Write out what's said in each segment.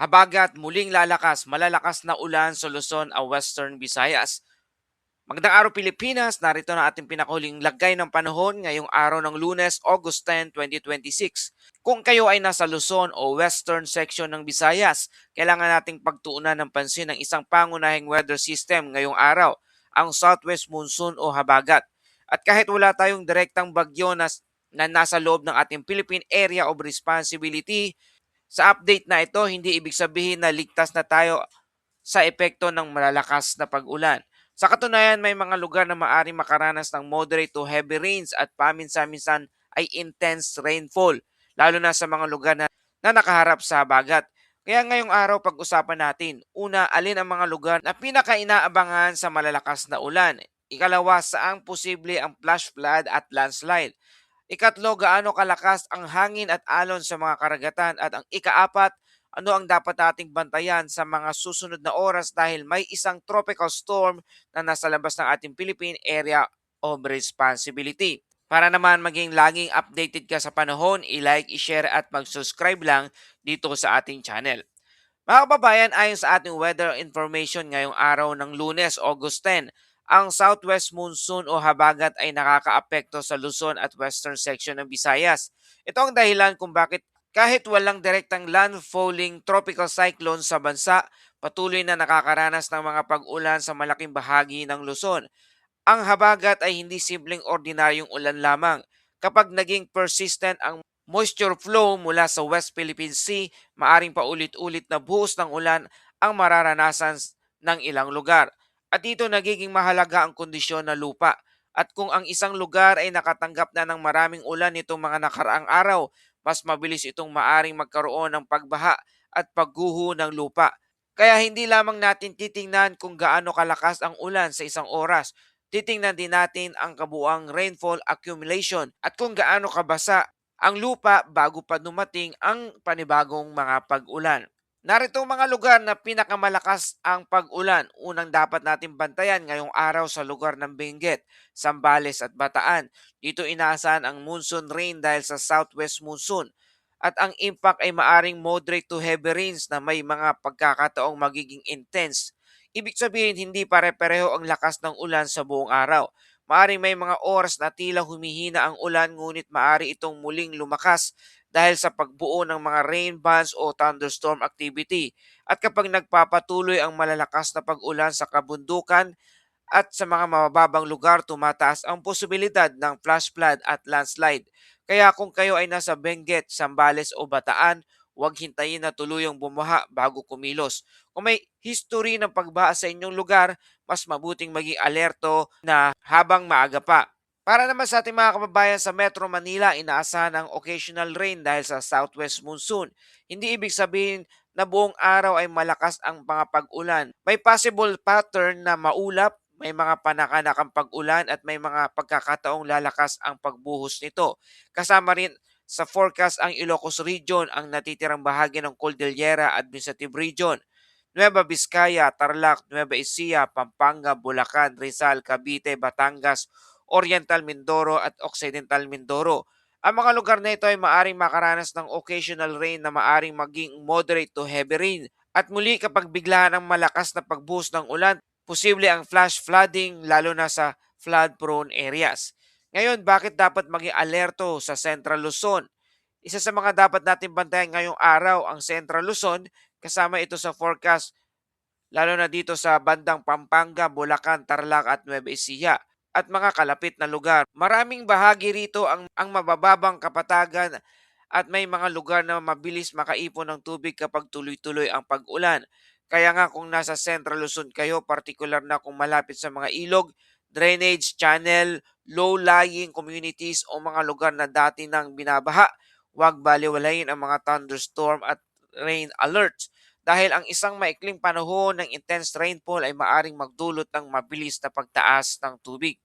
Habagat muling lalakas, malalakas na ulan sa Luzon at Western Visayas. Magandang araw Pilipinas, narito na ating pinakahuling lagay ng panahon ngayong araw ng Lunes, August 10, 2026. Kung kayo ay nasa Luzon o Western section ng Visayas, kailangan nating pagtuunan ng pansin ng isang pangunahing weather system ngayong araw, ang Southwest Monsoon o Habagat. At kahit wala tayong direktang bagyo na nasa loob ng ating Philippine Area of Responsibility, sa update na ito, hindi ibig sabihin na ligtas na tayo sa epekto ng malalakas na pag-ulan. Sa katunayan, may mga lugar na maaring makaranas ng moderate to heavy rains at paminsan-minsan ay intense rainfall, lalo na sa mga lugar na nakaharap sa habagat. Kaya ngayong araw pag-usapan natin, una, alin ang mga lugar na pinaka-inaabangan sa malalakas na ulan? Ikalawa, saang posible ang flash flood at landslide? Ikatlo, gaano kalakas ang hangin at alon sa mga karagatan? At ang ikaapat, ano ang dapat nating bantayan sa mga susunod na oras dahil may isang tropical storm na nasa labas ng ating Philippine Area of Responsibility. Para naman maging laging updated ka sa panahon, i-like, i-share at mag-subscribe lang dito sa ating channel. Mga kababayan, ayon sa ating weather information ngayong araw ng Lunes, August 10, ang southwest monsoon o habagat ay nakakaapekto sa Luzon at western section ng Visayas. Ito ang dahilan kung bakit kahit walang direktang landfalling tropical cyclone sa bansa, patuloy na nakakaranas ng mga pag-ulan sa malaking bahagi ng Luzon. Ang habagat ay hindi simpleng ordinaryong ulan lamang. Kapag naging persistent ang moisture flow mula sa West Philippine Sea, maaring paulit-ulit na buhos ng ulan ang mararanasan ng ilang lugar. At dito nagiging mahalaga ang kondisyon ng lupa. At kung ang isang lugar ay nakatanggap na ng maraming ulan nitong mga nakaraang araw, mas mabilis itong maaring magkaroon ng pagbaha at pagguho ng lupa. Kaya hindi lamang natin titingnan kung gaano kalakas ang ulan sa isang oras, titingnan din natin ang kabuang rainfall accumulation at kung gaano kabasa ang lupa bago pa dumating ang panibagong mga pag-ulan. Narito ang mga lugar na pinakamalakas ang pag-ulan. Unang dapat natin bantayan ngayong araw sa lugar ng Benguet, Zambales at Bataan. Dito inaasahan ang monsoon rain dahil sa southwest monsoon. At ang impact ay maaring moderate to heavy rains na may mga pagkakataong magiging intense. Ibig sabihin hindi pare-pareho ang lakas ng ulan sa buong araw. Maaring may mga oras na tila humihina ang ulan ngunit maari itong muling lumakas dahil sa pagbuo ng mga rain bands o thunderstorm activity. At kapag nagpapatuloy ang malalakas na pag-ulan sa kabundukan at sa mga mababang lugar, tumataas ang posibilidad ng flash flood at landslide. Kaya kung kayo ay nasa Benguet, Zambales o Bataan, huwag hintayin na tuluyang bumaha bago kumilos. Kung may history ng pagbaha sa inyong lugar, mas mabuting maging alerto na habang maaga pa. Para naman sa ating mga kababayan sa Metro Manila, inaasahan ang occasional rain dahil sa southwest monsoon. Hindi ibig sabihin na buong araw ay malakas ang mga pag-ulan. May possible pattern na maulap, may mga panakanakang pag-ulan at may mga pagkakataong lalakas ang pagbuhos nito. Kasama rin sa forecast ang Ilocos Region, ang natitirang bahagi ng Cordillera Administrative Region, Nueva Vizcaya, Tarlac, Nueva Ecija, Pampanga, Bulacan, Rizal, Cavite, Batangas, Oriental Mindoro at Occidental Mindoro. Ang mga lugar na ito ay maaring makaranas ng occasional rain na maaring maging moderate to heavy rain. At muli kapag biglaan ang malakas na pagbuhos ng ulan, posible ang flash flooding lalo na sa flood-prone areas. Ngayon, bakit dapat maging alerto sa Central Luzon? Isa sa mga dapat natin bantayan ngayong araw ang Central Luzon, kasama ito sa forecast lalo na dito sa bandang Pampanga, Bulacan, Tarlac at Nueva Ecija at mga kalapit na lugar. Maraming bahagi rito ang mabababang kapatagan at may mga lugar na mabilis makaipon ng tubig kapag tuloy-tuloy ang pag-ulan. Kaya nga kung nasa Central Luzon kayo, particular na kung malapit sa mga ilog, drainage, channel, low-lying communities o mga lugar na dati nang binabaha, huwag baliwalayin ang mga thunderstorm at rain alerts dahil ang isang maikling panahon ng intense rainfall ay maaring magdulot ng mabilis na pagtaas ng tubig.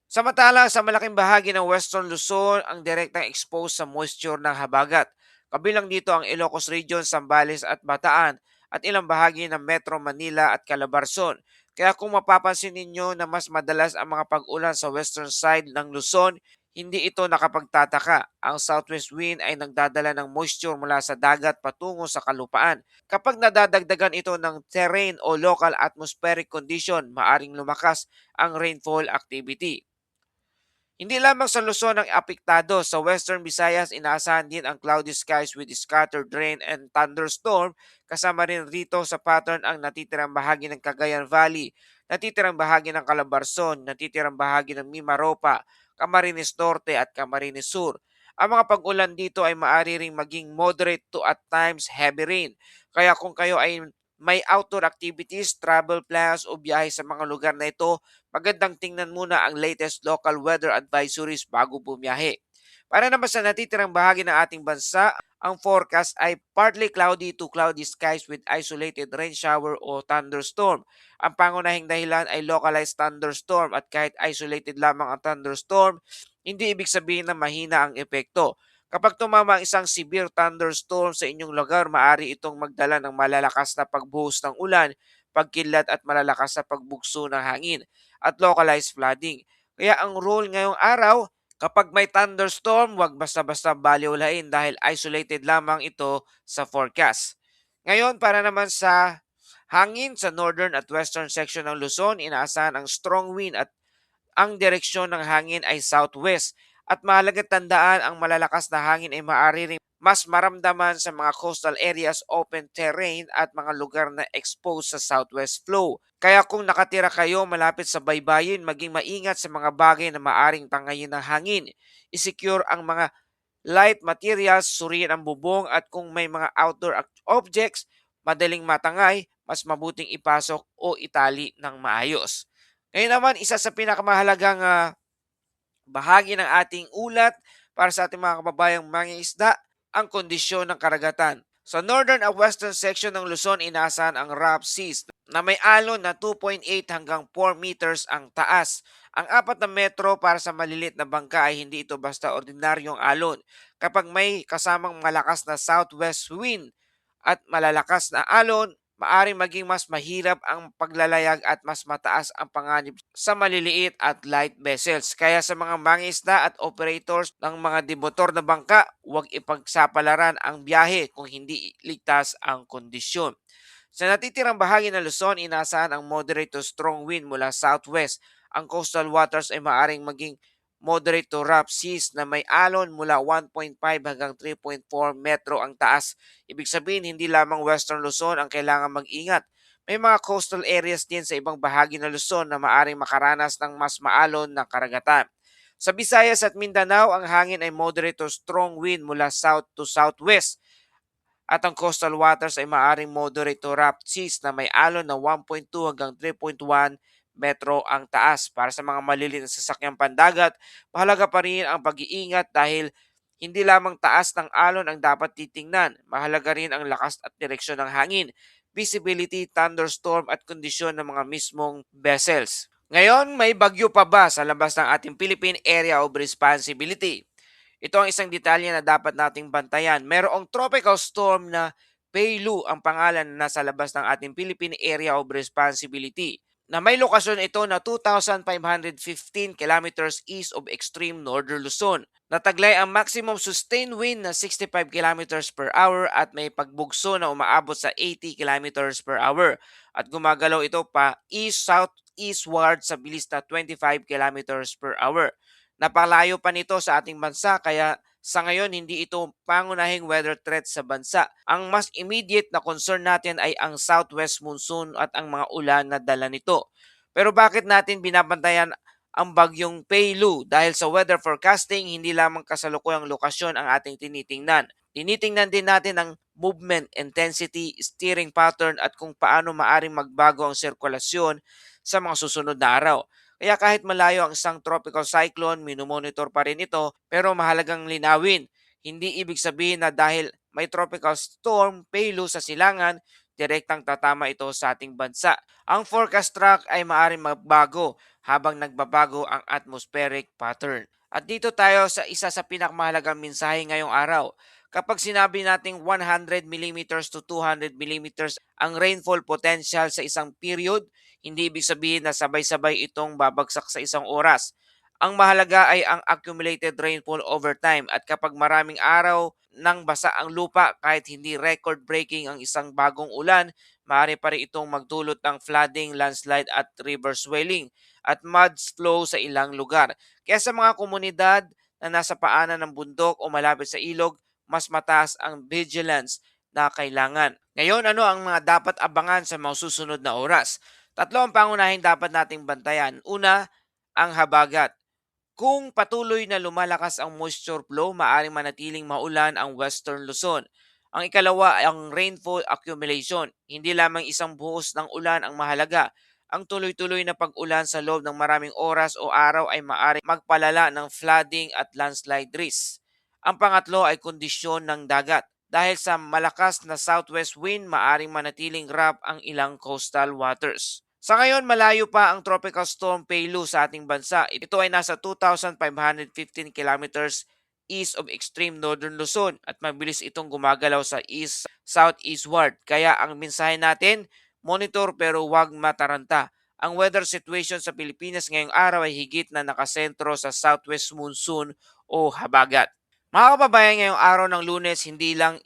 Samantala, sa malaking bahagi ng Western Luzon ang direktang exposed sa moisture ng habagat. Kabilang dito ang Ilocos Region, Zambales at Bataan at ilang bahagi ng Metro Manila at Calabarzon. Kaya kung mapapansin ninyo na mas madalas ang mga pag-ulan sa western side ng Luzon, Hindi ito nakapagtataka. Ang southwest wind ay nagdadala ng moisture mula sa dagat patungo sa kalupaan. Kapag nadadagdagan ito ng terrain o local atmospheric condition, maaring lumakas ang rainfall activity. Hindi lamang sa Luzon ang apektado. Sa Western Visayas, inaasahan din ang cloudy skies with scattered rain and thunderstorm. Kasama rin rito sa pattern ang natitirang bahagi ng Cagayan Valley, natitirang bahagi ng Calabarzon, natitirang bahagi ng Mimaropa, Camarines Norte at Camarines Sur. Ang mga pag-ulan dito ay maaari ring maging moderate to at times heavy rain. Kaya kung kayo ay may outdoor activities, travel plans o biyahe sa mga lugar na ito, magandang tingnan muna ang latest local weather advisories bago bumiyahe. Para naman sa natitirang bahagi ng ating bansa, ang forecast ay partly cloudy to cloudy skies with isolated rain shower o thunderstorm. Ang pangunahing dahilan ay localized thunderstorm at kahit isolated lamang ang thunderstorm, hindi ibig sabihin na mahina ang epekto. Kapag tumama ang isang severe thunderstorm sa inyong lugar, maaari itong magdala ng malalakas na pagbuhos ng ulan, pagkidlat at malalakas na pagbugso ng hangin at localized flooding. Kaya ang rule ngayong araw, kapag may thunderstorm, huwag basta-basta baliwalain dahil isolated lamang ito sa forecast. Ngayon, para naman sa hangin sa northern at western section ng Luzon, inaasahan ang strong wind at ang direksyon ng hangin ay southwest at mahalaga tandaan ang malalakas na hangin ay maaari ring mas maramdaman sa mga coastal areas, open terrain at mga lugar na exposed sa southwest flow. Kaya kung nakatira kayo malapit sa baybayin, maging maingat sa mga bagay na maaring tangayin ng hangin. Isecure ang mga light materials, suriin ang bubong at kung may mga outdoor objects, madaling matangay, mas mabuting ipasok o itali ng maayos. Ngayon naman, isa sa pinakamahalagang bahagi ng ating ulat para sa ating mga kababayang mangingisda, ang kondisyon ng karagatan. Sa northern at western section ng Luzon, inaasahan ang rough seas na may alon na 2.8 hanggang 4 meters ang taas. Ang 4 na metro para sa malilit na bangka ay hindi ito basta ordinaryong alon. Kapag may kasamang malakas na southwest wind at malalakas na alon, maaring maging mas mahirap ang paglalayag at mas mataas ang panganib sa maliliit at light vessels. Kaya sa mga mangisda at operators ng mga demotor na bangka, huwag ipagsapalaran ang biyahe kung hindi ligtas ang kondisyon. Sa natitirang bahagi ng Luzon, inaasahan ang moderate to strong wind mula southwest. Ang coastal waters ay maaring maging moderate to rough seas na may alon mula 1.5 hanggang 3.4 metro ang taas. Ibig sabihin, hindi lamang Western Luzon ang kailangan mag-ingat. May mga coastal areas din sa ibang bahagi ng Luzon na maaring makaranas ng mas maalon na karagatan. Sa Visayas at Mindanao, ang hangin ay moderate to strong wind mula south to southwest at ang coastal waters ay maaaring moderate to rough seas na may alon na 1.2 hanggang 3.1 metro ang taas. Para sa mga maliliit na sasakyang pandagat, mahalaga pa rin ang pag-iingat dahil hindi lamang taas ng alon ang dapat titingnan, mahalaga rin ang lakas at direksyon ng hangin, visibility, thunderstorm at kondisyon ng mga mismong vessels. Ngayon, may bagyo pa ba sa labas ng ating Philippine Area of Responsibility? Ito ang isang detalye na dapat nating bantayan. Merong tropical storm na Peilu ang pangalan na nasa labas ng ating Philippine Area of Responsibility na may lokasyon ito na 2,515 kilometers east of extreme northern Luzon. Nataglay ang maximum sustained wind na 65 kilometers per hour at may pagbugso na umaabot sa 80 kilometers per hour. At gumagalaw ito pa east-south-eastward sa bilis na 25 kilometers per hour. Napalayo pa nito sa ating bansa kaya sa ngayon hindi ito pangunahing weather threat sa bansa. Ang mas immediate na concern natin ay ang southwest monsoon at ang mga ulan na dala nito. Pero bakit natin binabantayan ang bagyong Peilu? Dahil sa weather forecasting, hindi lamang kasalukuyang lokasyon ang ating tinitingnan. Tinitingnan din natin ang movement, intensity, steering pattern at kung paano maaring magbago ang sirkulasyon sa mga susunod na araw. Kaya kahit malayo ang isang tropical cyclone, minomonitor pa rin ito pero mahalagang linawin. Hindi ibig sabihin na dahil may tropical storm, Peilu sa silangan, direktang tatama ito sa ating bansa. Ang forecast track ay maaaring magbago habang nagbabago ang atmospheric pattern. At dito tayo sa isa sa pinakamahalagang mensahe ngayong araw. Kapag sinabi nating 100 millimeters to 200 millimeters ang rainfall potential sa isang period, hindi ibig sabihin na sabay-sabay itong babagsak sa isang oras. Ang mahalaga ay ang accumulated rainfall over time at kapag maraming araw nang basa ang lupa kahit hindi record-breaking ang isang bagong ulan, maaari pa rin itong magdulot ng flooding, landslide at river swelling at mud flow sa ilang lugar. Kaya sa mga komunidad na nasa paanan ng bundok o malapit sa ilog, mas mataas ang vigilance na kailangan. Ngayon, ano ang mga dapat abangan sa mga susunod na oras? Tatlo ang pangunahing dapat nating bantayan. Una, ang habagat. Kung patuloy na lumalakas ang moisture flow, maaaring manatiling maulan ang Western Luzon. Ang ikalawa ay ang rainfall accumulation. Hindi lamang isang buhos ng ulan ang mahalaga. Ang tuloy-tuloy na pag-ulan sa loob ng maraming oras o araw ay maaaring magpalala ng flooding at landslide risk. Ang pangatlo ay kondisyon ng dagat. Dahil sa malakas na southwest wind, maaaring manatiling rough ang ilang coastal waters. Sa ngayon, malayo pa ang Tropical Storm Pelu sa ating bansa. Ito ay nasa 2,515 kilometers east of extreme northern Luzon at mabilis itong gumagalaw sa east-southeastward. Kaya ang mensahe natin, monitor pero huwag mataranta. Ang weather situation sa Pilipinas ngayong araw ay higit na nakasentro sa southwest monsoon o habagat. Mga kababayan, ngayong araw ng Lunes, hindi lang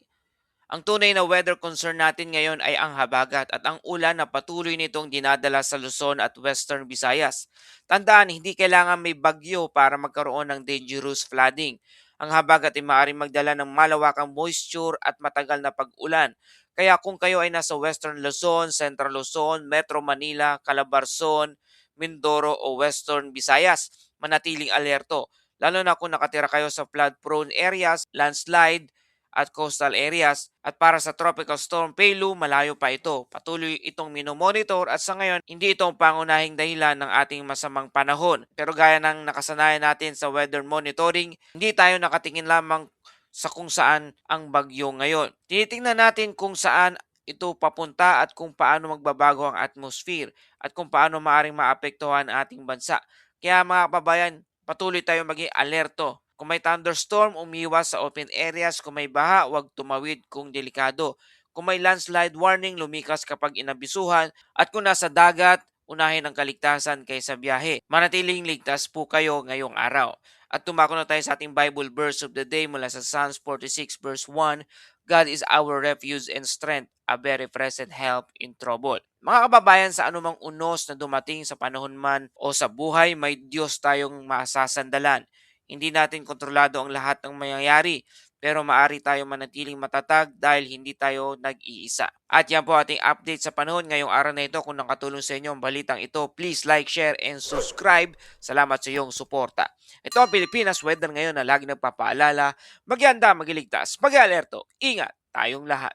ang tunay na weather concern natin ngayon ay ang habagat at ang ulan na patuloy nitong dinadala sa Luzon at Western Visayas. Tandaan, hindi kailangan may bagyo para magkaroon ng dangerous flooding. Ang habagat ay maaaring magdala ng malawakang moisture at matagal na pag-ulan. Kaya kung kayo ay nasa Western Luzon, Central Luzon, Metro Manila, Calabarzon, Mindoro o Western Visayas, manatiling alerto. Lalo na kung nakatira kayo sa flood-prone areas, landslide, at coastal areas. At para sa Tropical Storm Pelu, malayo pa ito. Patuloy itong minomonitor at sa ngayon, hindi ito ang pangunahing dahilan ng ating masamang panahon. Pero gaya ng nakasanayan natin sa weather monitoring, hindi tayo nakatingin lamang sa kung saan ang bagyo ngayon. Tinitingnan natin kung saan ito papunta at kung paano magbabago ang atmosphere at kung paano maaring maapektuhan ang ating bansa. Kaya mga kababayan, patuloy tayo maging alerto. Kung may thunderstorm, umiwas sa open areas. Kung may baha, huwag tumawid kung delikado. Kung may landslide warning, lumikas kapag inabisuhan. At kung nasa dagat, unahin ang kaligtasan kaysa biyahe. Manatiling ligtas po kayo ngayong araw. At tumako na tayo sa ating Bible verse of the day mula sa Psalms 46 verse 1. God is our refuge and strength, a very present help in trouble. Mga kababayan, sa anumang unos na dumating sa panahon man o sa buhay, may Diyos tayong masasandalan. Hindi natin kontrolado ang lahat ng mangyayari, pero maari tayo manatiling matatag dahil hindi tayo nag-iisa. At yan po ating update sa panahon ngayong araw na ito. Kung nakatulong sa inyo ang balitang ito, please like, share, and subscribe. Salamat sa iyong suporta. Ito ang Pilipinas Weather ngayon na lagi nagpapaalala, magyanda, magiligtas, mag-alerto, ingat tayong lahat.